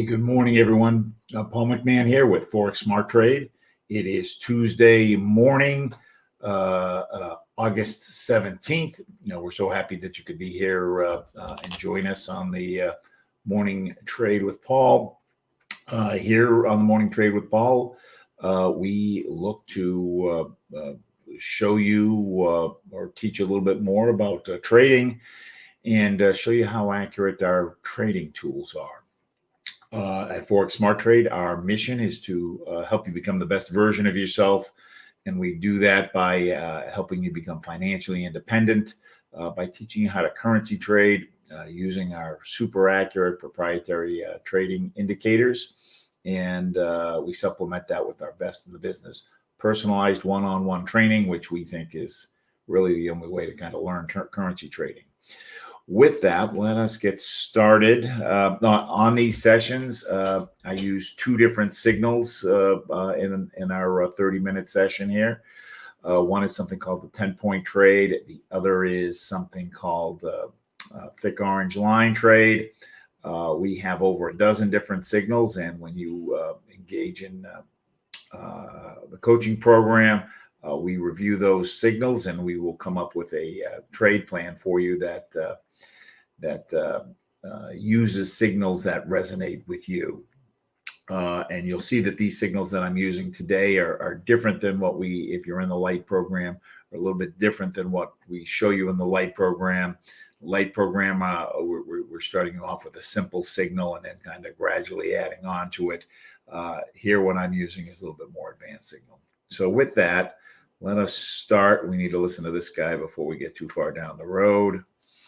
Good morning, everyone. Paul McMann here with Forex Smart Trade. It is Tuesday morning, August 17th. We're so happy that you could be here and join us on the morning trade with Paul. Here on the morning trade with Paul, we look to show you or teach you a little bit more about trading and show you how accurate our trading tools are. At Forex Smart Trade, our mission is to help you become the best version of yourself, and we do that by helping you become financially independent by teaching you how to currency trade using our super accurate proprietary trading indicators, and we supplement that with our best in the business personalized one-on-one training, which we think is really the only way to kind of learn currency trading. With that, let us get started. On these sessions, I use two different signals in our 30-minute session here. One is something called the 10-point trade. The other is something called thick orange line trade. We have over a dozen different signals, and when you engage in the coaching program, we review those signals, and we will come up with a trade plan for you that uses signals that resonate with you. And you'll see that these signals that I'm using today are different than what if you're in the light program, are a little bit different than what we show you in the light program. Light program, we're starting off with a simple signal and then kind of gradually adding on to it. Here, what I'm using is a little bit more advanced signal. So with that, let us start. We need to listen to this guy before we get too far down the road.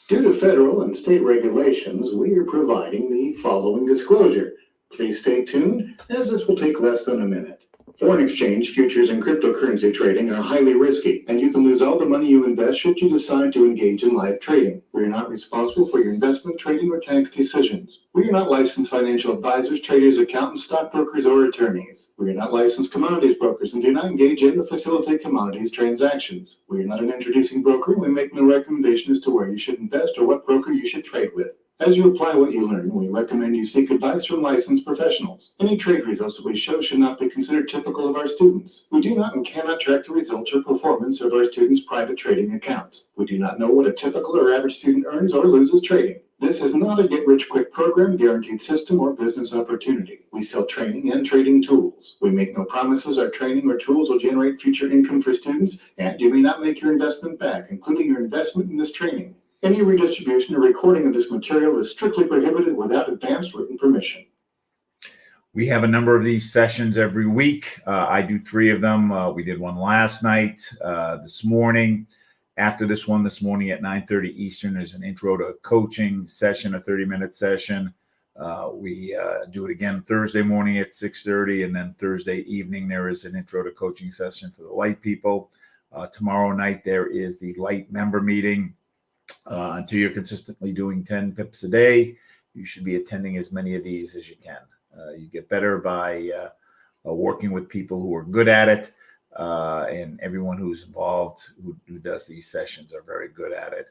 Due to federal and state regulations, we are providing the following disclosure. Please stay tuned, as this will take less than a minute. Foreign exchange, futures, and cryptocurrency trading are highly risky, and you can lose all the money you invest should you decide to engage in live trading. We are not responsible for your investment, trading, or tax decisions. We are not licensed financial advisors, traders, accountants, stockbrokers, or attorneys. We are not licensed commodities brokers and do not engage in or facilitate commodities transactions. We are not an introducing broker, and we make no recommendation as to where you should invest or what broker you should trade with. As you apply what you learn, we recommend you seek advice from licensed professionals. Any trade results that we show should not be considered typical of our students. We do not and cannot track the results or performance of our students' private trading accounts. We do not know what a typical or average student earns or loses trading. This is not a get-rich-quick program, guaranteed system, or business opportunity. We sell training and trading tools. We make no promises our training or tools will generate future income for students, and you may not make your investment back, including your investment in this training. Any redistribution or recording of this material is strictly prohibited without advance written permission. We have a number of these sessions every week. I do 3 of them. We did one last night, this morning. After this one this morning at 9:30 Eastern, there's an intro to coaching session, a 30-minute session. We do it again Thursday morning at 6:30, and then Thursday evening there is an intro to coaching session for the light people. Tomorrow night there is the light member meeting. Until you're consistently doing 10 pips a day, you should be attending as many of these as you can. You get better by working with people who are good at it, and everyone who's involved who does these sessions are very good at it.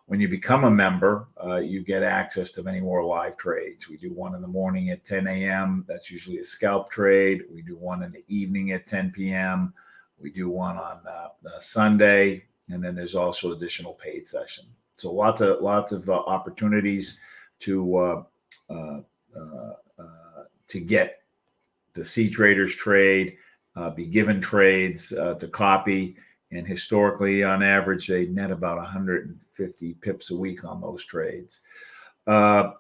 When you become a member, you get access to many more live trades. We do one in the morning at 10 a.m. That's usually a scalp trade. We do one in the evening at 10 p.m. We do one on Sunday, and then there's also additional paid sessions. So lots of opportunities to get to see traders trade, be given trades to copy, and historically, on average, they net about 150 pips a week on those trades. I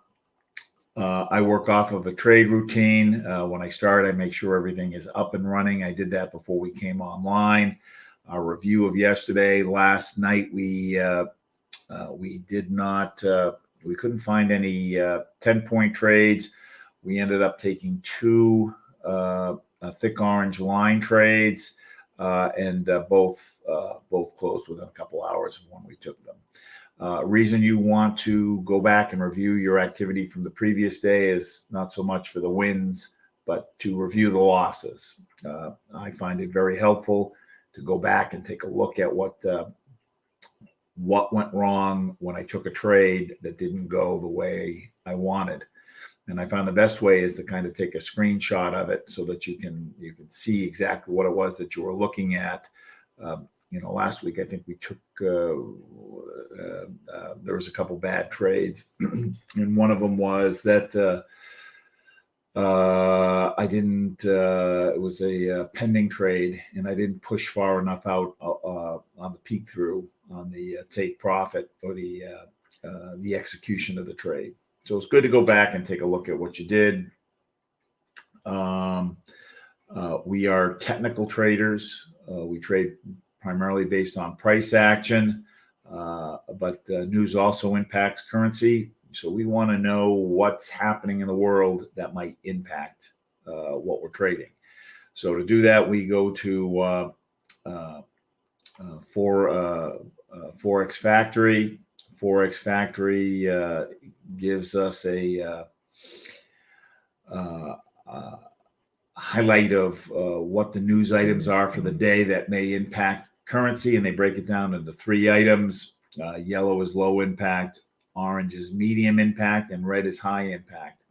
work off of a trade routine. When I start, I make sure everything is up and running. I did that before we came online. Our review of yesterday, last night, we couldn't find any 10-point trades. We ended up taking 2 thick orange line trades, and both closed within a couple hours of when we took them. Reason you want to go back and review your activity from the previous day is not so much for the wins, but to review the losses. I find it very helpful to go back and take a look at what went wrong when I took a trade that didn't go the way I wanted. And I found the best way is to kind of take a screenshot of it so that you can see exactly what it was that you were looking at. Last week I think we took there was a couple bad trades, and one of them was that I didn't. It was a pending trade, and I didn't push far enough out on the peek through on the take profit or the execution of the trade. So it's good to go back and take a look at what you did. We are technical traders. We trade primarily based on price action, but news also impacts currency. So we want to know what's happening in the world that might impact what we're trading. So to do that, we go to Forex Factory. Forex Factory gives us a highlight of what the news items are for the day that may impact currency, and they break it down into 3 items. Yellow is low impact, orange is medium impact, and red is high impact.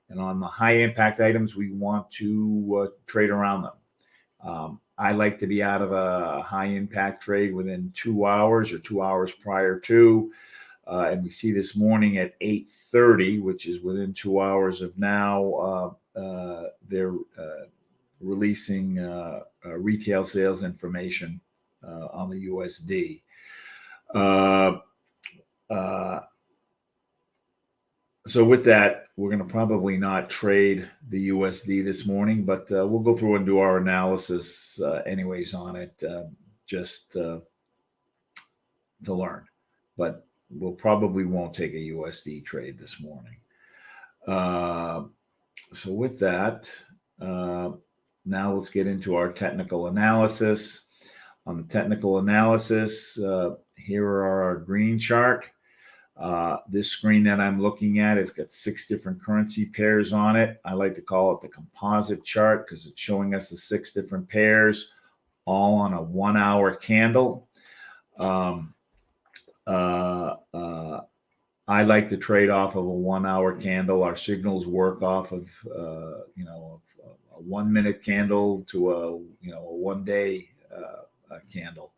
And on the high impact items, we want to trade around them. I like to be out of a high impact trade within 2 hours or 2 hours prior to. And we see this morning at 8:30, which is within 2 hours of now, they're releasing retail sales information on the USD. So with that, we're going to probably not trade the USD this morning, but we'll go through and do our analysis anyways on it, just to learn. But we'll probably won't take a USD trade this morning. So with that, now let's get into our technical analysis. On the technical analysis, here are our green chart. This screen that I'm looking at, it's got 6 different currency pairs on it. I like to call it the composite chart because it's showing us the 6 different pairs all on a 1-hour candle. I like to trade off of a 1-hour candle. Our signals work off of a 1-minute candle to a 1-day candle.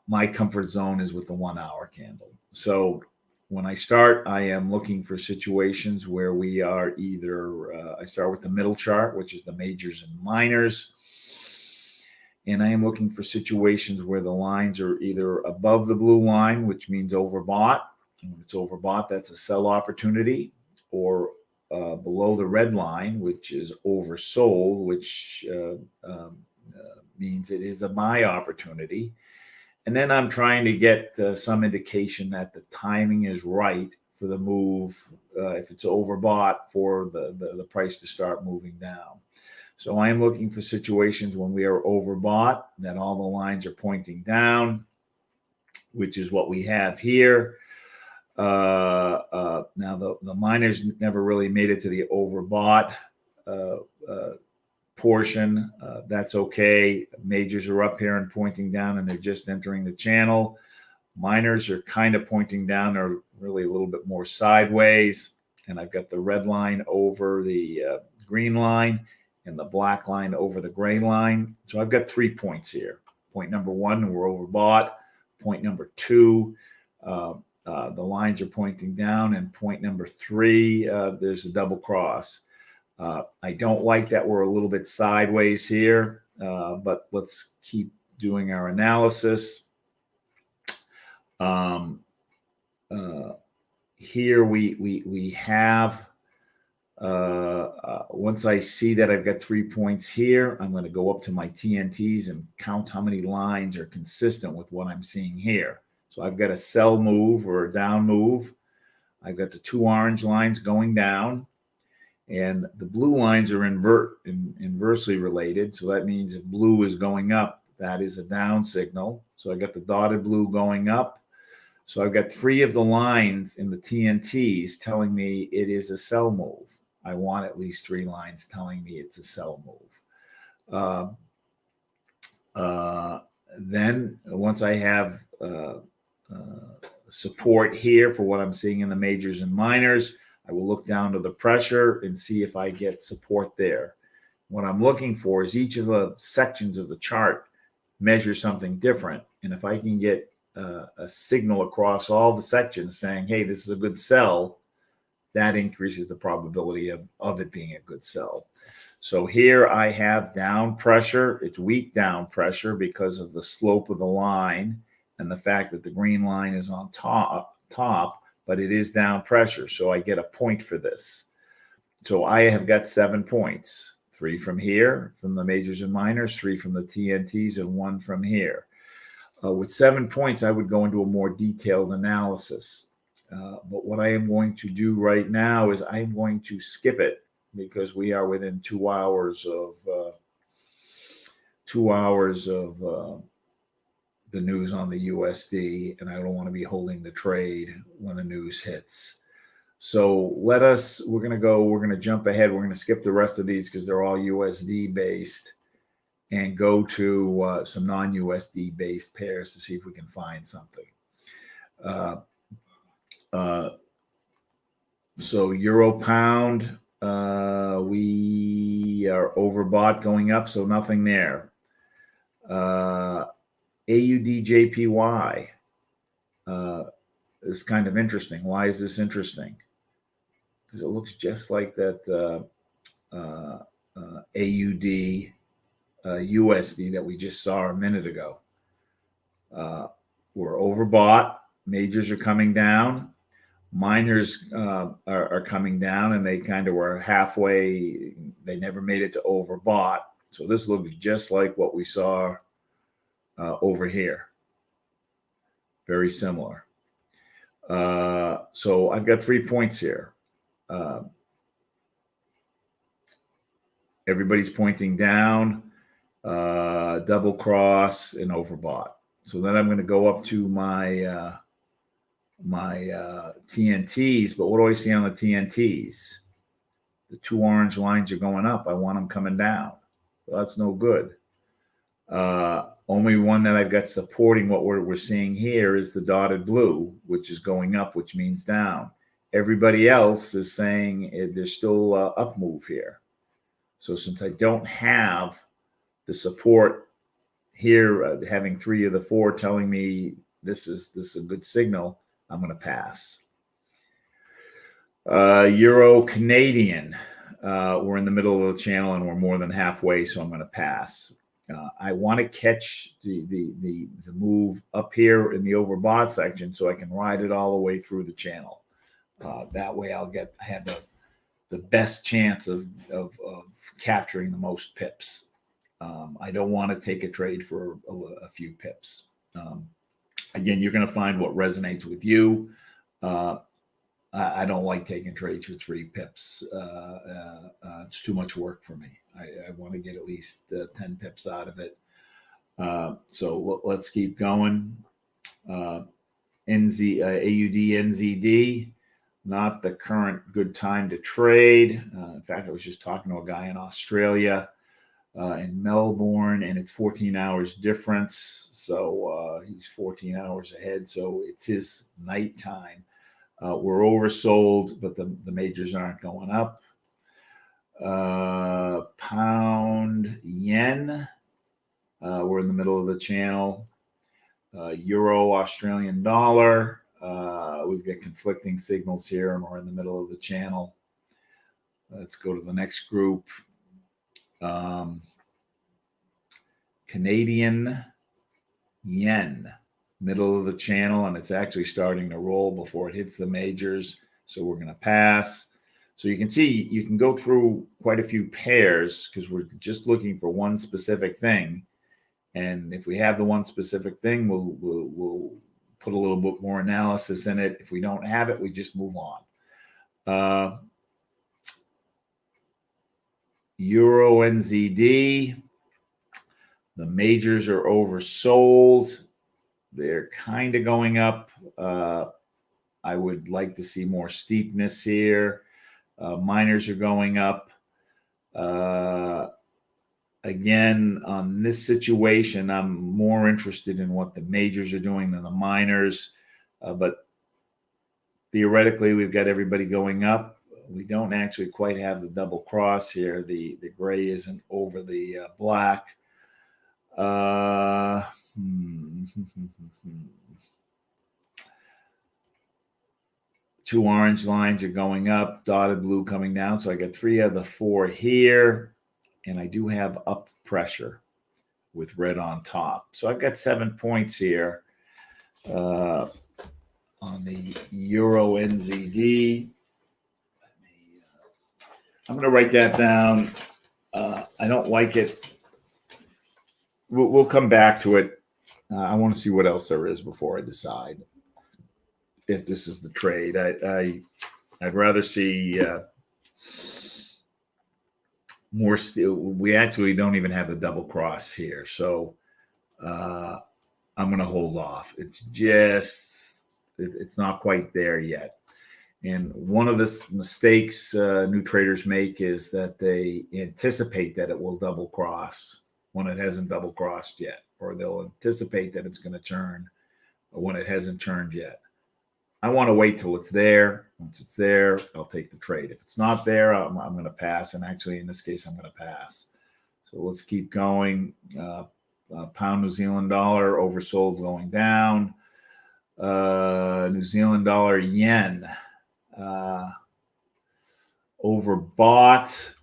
My comfort zone is with the 1-hour candle. So when I start, I am looking for situations where we are either, I start with the middle chart, which is the majors and minors. And I am looking for situations where the lines are either above the blue line, which means overbought. And when it's overbought, that's a sell opportunity, or below the red line, which is oversold, which means it is a buy opportunity. And then I'm trying to get some indication that the timing is right for the move, if it's overbought, for the price to start moving down. So I am looking for situations when we are overbought, that all the lines are pointing down, which is what we have here. Now the miners never really made it to the overbought portion. That's okay. Majors are up here and pointing down, and they're just entering the channel. Miners are kind of pointing down, or really a little bit more sideways. And I've got the red line over the green line and the black line over the gray line. So I've got 3 points here. Point number 1, we're overbought. Point number 2, the lines are pointing down. And point number 3, there's a double cross. I don't like that we're a little bit sideways here, but let's keep doing our analysis. Here we have, once I see that I've got 3 points here, I'm going to go up to my TNTs and count how many lines are consistent with what I'm seeing here. So I've got a sell move or a down move. I've got the 2 orange lines going down, and the blue lines are inversely related. So that means if blue is going up, that is a down signal. So I got the dotted blue going up. So I've got 3 of the lines in the TNTs telling me it is a sell move. I want at least 3 lines telling me it's a sell move. Then once I have support here for what I'm seeing in the majors and minors, I will look down to the pressure and see if I get support there. What I'm looking for is each of the sections of the chart measure something different. And if I can get a signal across all the sections saying, hey, this is a good sell, that increases the probability of it being a good sell. So here I have down pressure. It's weak down pressure because of the slope of the line and the fact that the green line is on top, but it is down pressure. So I get a point for this. So I have got 7 points, 3 from here, from the majors and minors, 3 from the TNTs, and 1 from here. With 7 points, I would go into a more detailed analysis. But what I am going to do right now is I'm going to skip it because we are within 2 hours of the news on the USD, and I don't want to be holding the trade when the news hits. So we're going to jump ahead. We're going to skip the rest of these because they're all USD based and go to some non-USD based pairs to see if we can find something. So Euro Pound, we are overbought going up, so nothing there. AUDJPY is kind of interesting. Why is this interesting? Because it looks just like that AUD USD that we just saw a minute ago. We're overbought. Majors are coming down. Minors are coming down, and they kind of were halfway. They never made it to overbought. So this looks just like what we saw over here. Very similar. So I've got 3 points here. Everybody's pointing down, double cross, and overbought. So then I'm going to go up to my TNTs. But what do I see on the TNTs? The 2 orange lines are going up. I want them coming down. Well, that's no good. Only one that I've got supporting what we're seeing here is the dotted blue, which is going up, which means down. Everybody else is saying there's still an up move here. So since I don't have the support here, having 3 of the 4 telling me this is a good signal, I'm going to pass. Euro Canadian, we're in the middle of the channel and we're more than halfway, so I'm going to pass. I want to catch the move up here in the overbought section so I can ride it all the way through the channel. That way I'll have the best chance of capturing the most pips. I don't want to take a trade for a few pips. Again, you're going to find what resonates with you. I don't like taking trades for 3 pips. It's too much work for me. I want to get at least 10 pips out of it. So let's keep going. AUD NZD, not the current good time to trade. In fact, I was just talking to a guy in Australia, in Melbourne, and it's 14 hours difference. So he's 14 hours ahead. So it's his nighttime. We're oversold, but the majors aren't going up. Pound yen, we're in the middle of the channel. Euro Australian dollar, we've got conflicting signals here, and we're in the middle of the channel. Let's go to the next group. Canadian yen, middle of the channel, and it's actually starting to roll before it hits the majors, so we're going to pass. So you can see you can go through quite a few pairs because we're just looking for one specific thing, and if we have the one specific thing, we'll put a little bit more analysis in it. If we don't have it, we just move on. Euro NZD, the majors are oversold. They're kind of going up. I would like to see more steepness here. Miners are going up. Again, on this situation, I'm more interested in what the majors are doing than the miners. But theoretically, we've got everybody going up. We don't actually quite have the double cross here. The gray isn't over the black. Two orange lines are going up, dotted blue coming down. So I got 3 of the 4 here, and I do have up pressure with red on top. So I've got 7 points here on the Euro NZD. I'm going to write that down. I don't like it. We'll come back to it. I want to see what else there is before I decide if this is the trade. I'd rather see more. We actually don't even have the double cross here, so I'm going to hold off. It's not quite there yet. And one of the mistakes new traders make is that they anticipate that it will double cross when it hasn't double crossed yet, or they'll anticipate that it's going to turn when it hasn't turned yet. I want to wait till it's there. Once it's there, I'll take the trade. If it's not there, I'm going to pass. And actually, in this case, I'm going to pass. So let's keep going. Pound New Zealand dollar oversold going down. New Zealand dollar yen overbought.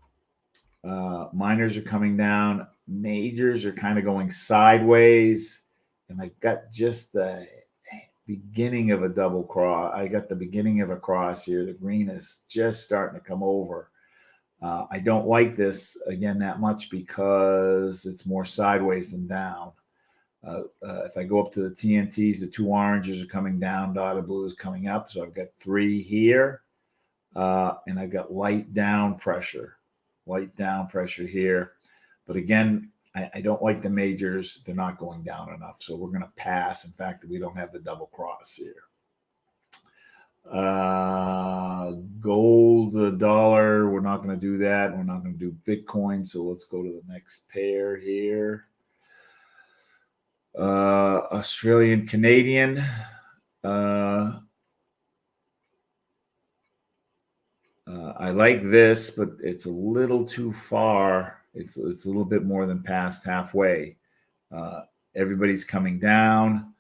Minors are coming down. Majors are kind of going sideways. And I got just the beginning of a double cross. I got the beginning of a cross here. The green is just starting to come over. I don't like this again that much because it's more sideways than down. If I go up to the TNTs, the 2 oranges are coming down, dotted blue is coming up. So I've got 3 here, and I've got light down pressure here. But again, I don't like the majors. They're not going down enough. So we're going to pass. In fact, we don't have the double cross here. Gold, dollar, we're not going to do that. We're not going to do Bitcoin. So let's go to the next pair here. Australian, Canadian. I like this, but it's a little too far. It's a little bit more than past halfway. Everybody's coming down.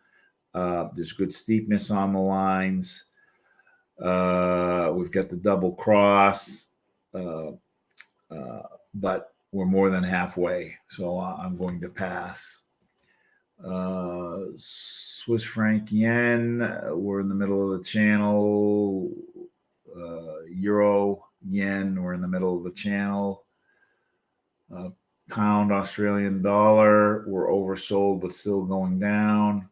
There's good steepness on the lines. We've got the double cross, but we're more than halfway. So I'm going to pass. Swiss franc yen, we're in the middle of the channel. Euro yen, we're in the middle of the channel. Pound Australian dollar, we're oversold but still going down.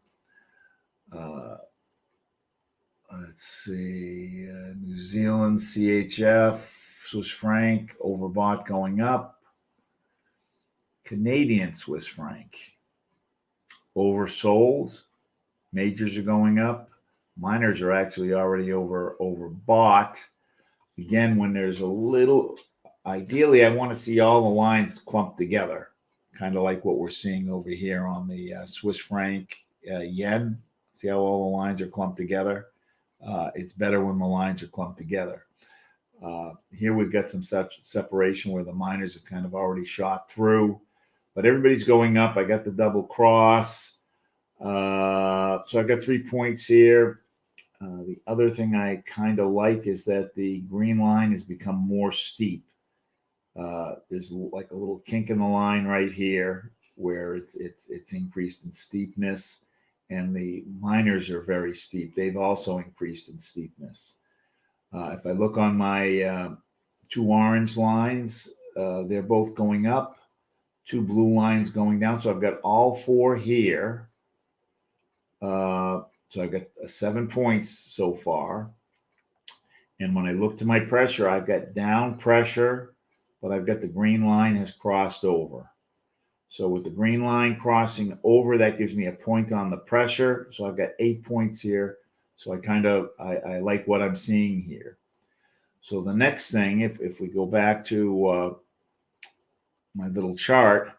Let's see, New Zealand CHF, Swiss franc, overbought going up. Canadian Swiss franc, oversold. Majors are going up. Minors are actually already overbought. Again, when there's a little, ideally, I want to see all the lines clumped together, kind of like what we're seeing over here on the Swiss franc yen. See how all the lines are clumped together? It's better when the lines are clumped together. Here we've got some such separation where the minors have kind of already shot through, but everybody's going up. I got the double cross. So I've got 3 points here. The other thing I kind of like is that the green line has become more steep. There's like a little kink in the line right here where it's increased in steepness, and the minors are very steep. They've also increased in steepness. If I look on my 2 orange lines, they're both going up. 2 blue lines going down. So I've got all 4 here. So I've got 7 points so far. And when I look to my pressure, I've got down pressure, but I've got the green line has crossed over. So with the green line crossing over, that gives me a point on the pressure. So I've got 8 points here. So I like what I'm seeing here. So the next thing, if we go back to my little chart,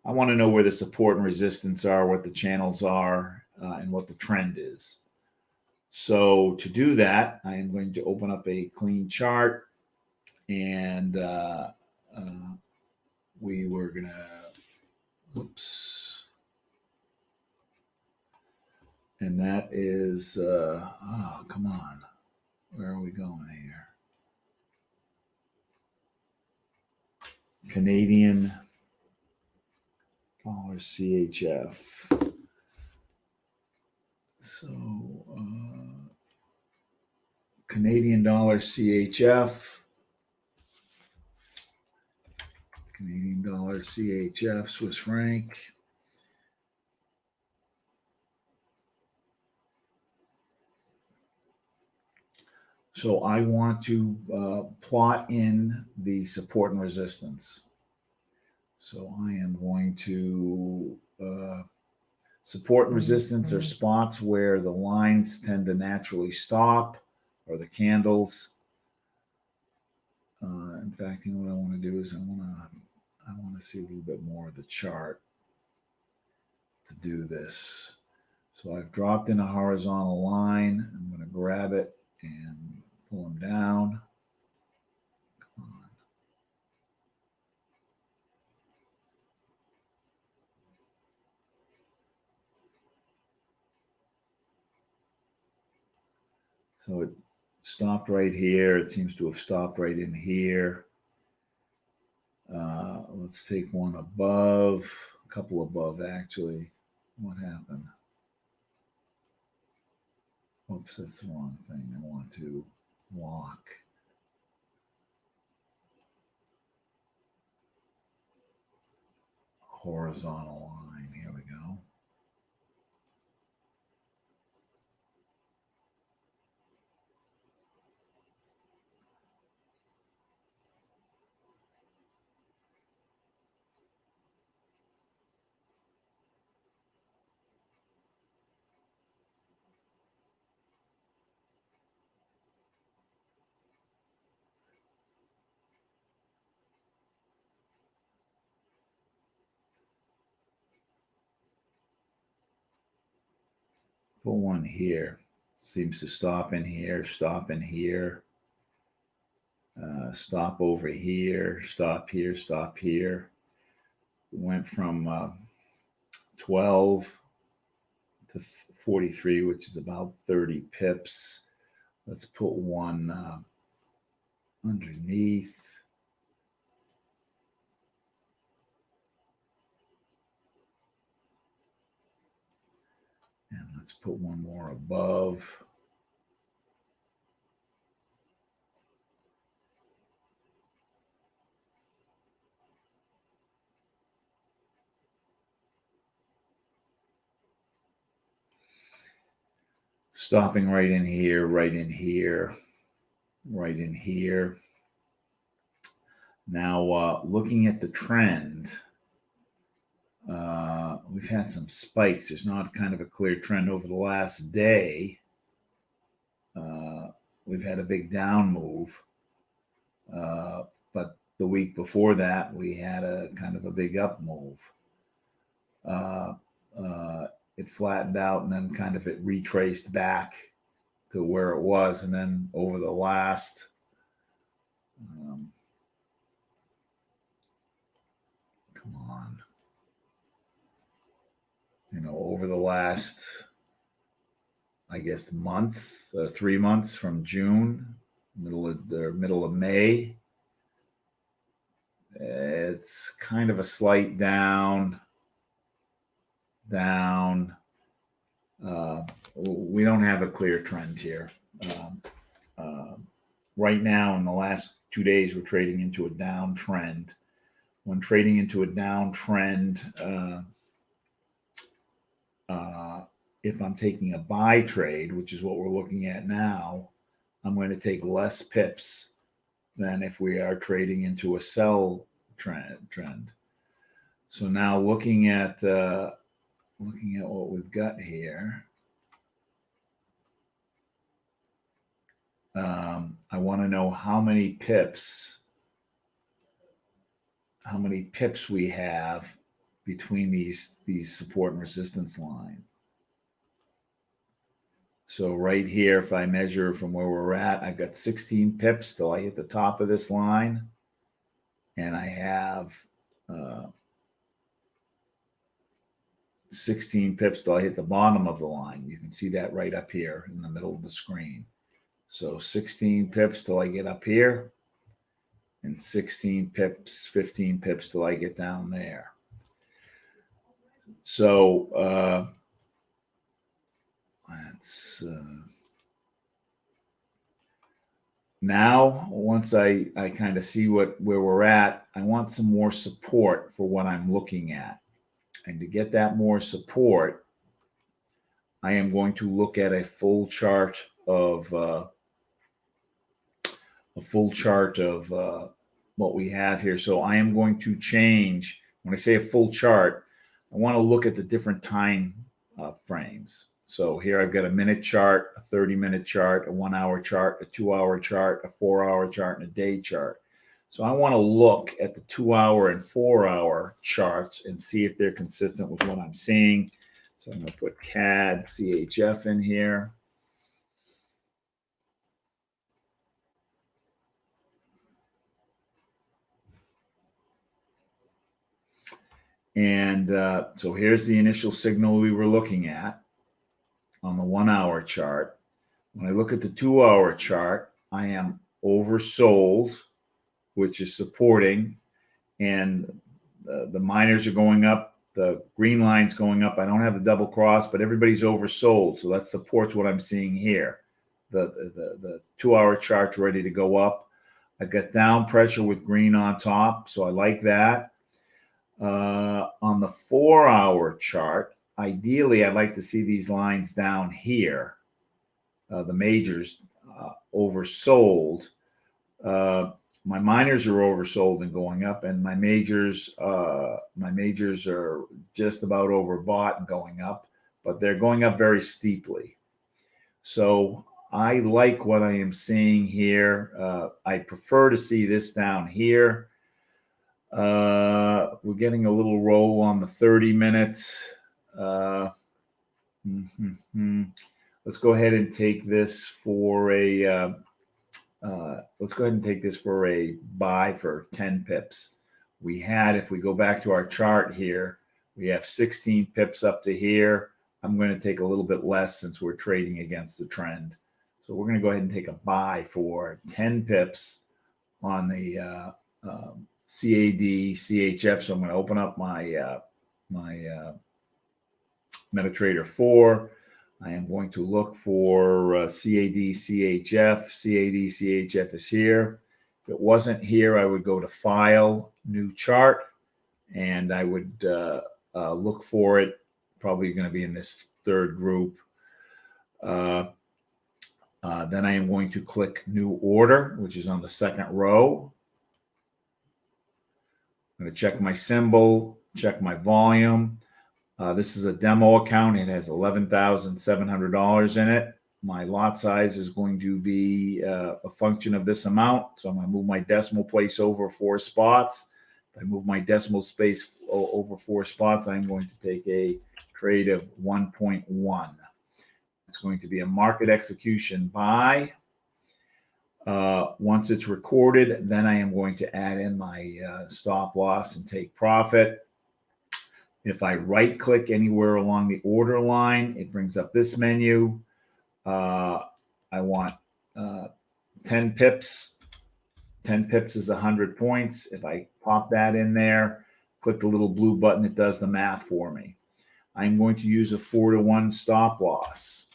I want to know where the support and resistance are, what the channels are, and what the trend is. So to do that, I am going to open up a clean chart, and we were gonna, oops, and that is, oh, come on, where are we going here? Canadian dollar CHF. So Canadian dollar CHF, Canadian dollar CHF, Swiss franc. So I want to plot in the support and resistance. So I am going to support and resistance are spots where the lines tend to naturally stop, or the candles. In fact, you know what I want to do is I want to see a little bit more of the chart to do this. So I've dropped in a horizontal line. I'm going to grab it and pull them down. Come on. So it stopped right here. It seems to have stopped right in here. Let's take one above, a couple above actually. What happened? Oops, that's the wrong thing. I want to lock. Horizontal line. Here we go. Put one here. Seems to stop in here, stop in here, stop over here, stop here, stop here. Went from 12 to 43, which is about 30 pips. Let's put one underneath. And let's put one more above. Stopping right in here, right in here, right in here. Now, looking at the trend, we've had some spikes. There's not kind of a clear trend over the last day. We've had a big down move. But the week before that, we had a kind of a big up move. It flattened out and then kind of it retraced back to where it was. And then over the last, come on, over the last, I guess, month, 3 months from June, middle of May, it's kind of a slight down. We don't have a clear trend here. Right now, in the last 2 days, we're trading into a downtrend. When trading into a downtrend, if I'm taking a buy trade, which is what we're looking at now, I'm going to take less pips than if we are trading into a sell trend. So now looking at what we've got here, I want to know how many pips we have between these support and resistance line. So right here, if I measure from where we're at, I've got 16 pips till I hit the top of this line. And I have 16 pips till I hit the bottom of the line. You can see that right up here in the middle of the screen. So 16 pips till I get up here, and 16 pips, 15 pips till I get down there. So let's now, once I kind of see where we're at, I want some more support for what I'm looking at. And to get that more support, I am going to look at a full chart of what we have here. So I am going to change. When I say a full chart, I want to look at the different time frames. So here I've got a minute chart, a 30-minute chart, a 1-hour chart, a 2-hour chart, a 4-hour chart, and a day chart. So I want to look at the 2-hour and 4-hour charts and see if they're consistent with what I'm seeing. So I'm going to put CADCHF in here. And so here's the initial signal we were looking at on the 1-hour chart. When I look at the 2-hour chart, I am oversold, which is supporting, and the minors are going up, the green line's going up. I don't have the double cross, but everybody's oversold, so that supports what I'm seeing here. The 2-hour chart's ready to go up. I've got down pressure with green on top, so I like that. On the 4-hour chart, ideally, I'd like to see these lines down here. The majors oversold. My minors are oversold and going up, and my majors are just about overbought and going up, but they're going up very steeply. So I like what I am seeing here. I prefer to see this down here. We're getting a little roll on the 30 minutes. Let's go ahead and take this for a buy for 10 pips. We had, if we go back to our chart here, we have 16 pips up to here. I'm going to take a little bit less since we're trading against the trend. So we're going to go ahead and take a buy for 10 pips on the CADCHF. So I'm going to open up my MetaTrader 4. I am going to look for CADCHF. CADCHF is here. If it wasn't here, I would go to File, New Chart, and I would look for it. Probably going to be in this third group. Then I am going to click New Order, which is on the second row. I'm going to check my symbol, check my volume. This is a demo account. It has $11,700 in it. My lot size is going to be a function of this amount. So I'm going to move my decimal place over 4 spots. If I move my decimal space over 4 spots, I'm going to take a trade of 1.1. It's going to be a market execution buy. Once it's recorded, then I am going to add in my stop loss and take profit. If I right click anywhere along the order line, it brings up this menu. I want 10 pips. 10 pips is 100 points. If I pop that in there, click the little blue button, it does the math for me. I'm going to use a 4-to-1 stop loss.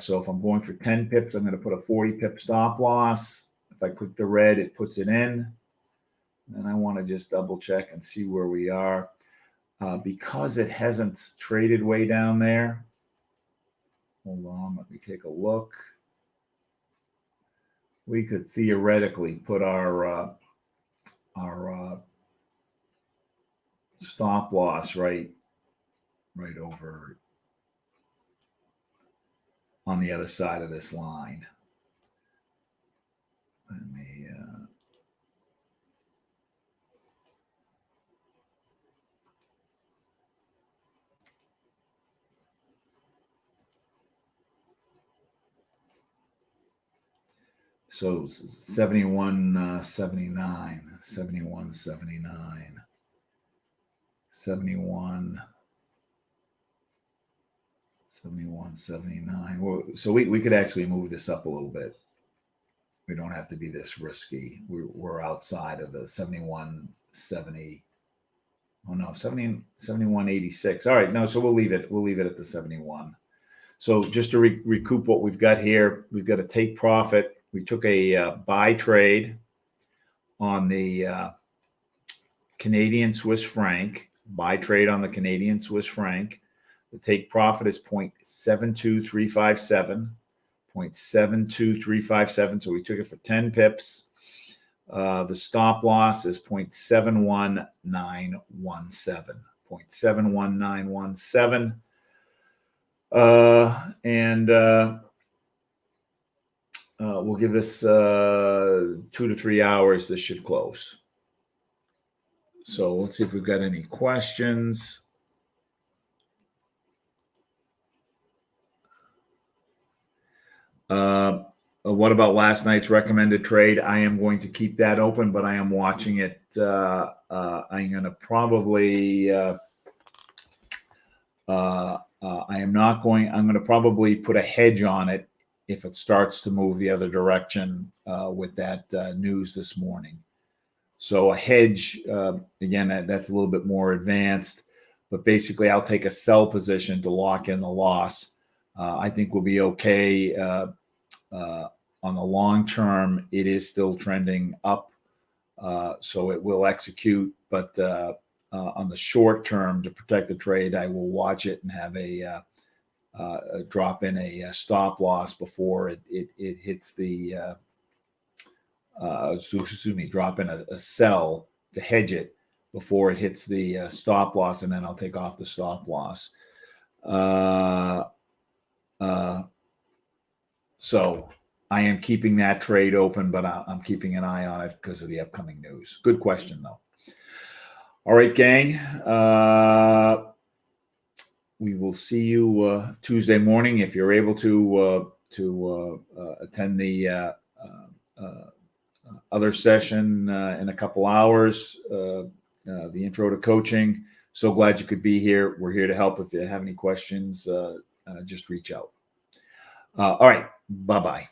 So if I'm going for 10 pips, I'm going to put a 40 pip stop loss. If I click the red, it puts it in. And I want to just double check and see where we are. Because it hasn't traded way down there. Hold on, let me take a look. We could theoretically put our stop loss right over on the other side of this line. Let me So 71.79, 71.79, 71.79. Well, so we could actually move this up a little bit. We don't have to be this risky. We're outside of the 71.70. Oh no, 71.86. All right, no, so we'll leave it. We'll leave it at the 71. So just to recoup what we've got here, we've got a take profit. We took a buy trade on the Canadian Swiss franc, buy trade on the Canadian Swiss franc. The take profit is 0.72357, 0.72357. So we took it for 10 pips. The stop loss is 0.71917, 0.71917. And we'll give this 2 to 3 hours. This should close. So let's see if we've got any questions. What about last night's recommended trade? I am going to keep that open, but I am watching it. I'm going to probably I'm going to probably put a hedge on it if it starts to move the other direction with that news this morning. So a hedge, again, that's a little bit more advanced, but basically I'll take a sell position to lock in the loss. I think we'll be okay. On the long term, it is still trending up, so it will execute. But on the short term, to protect the trade, I will watch it and have a drop in a stop loss before it hits the drop in a sell to hedge it before it hits the stop loss, and then I'll take off the stop loss. So I am keeping that trade open, but I'm keeping an eye on it because of the upcoming news. Good question, though. All right, gang. We will see you Tuesday morning if you're able to attend the other session in a couple hours. The intro to coaching. So glad you could be here. We're here to help. If you have any questions, just reach out. All right. Bye-bye.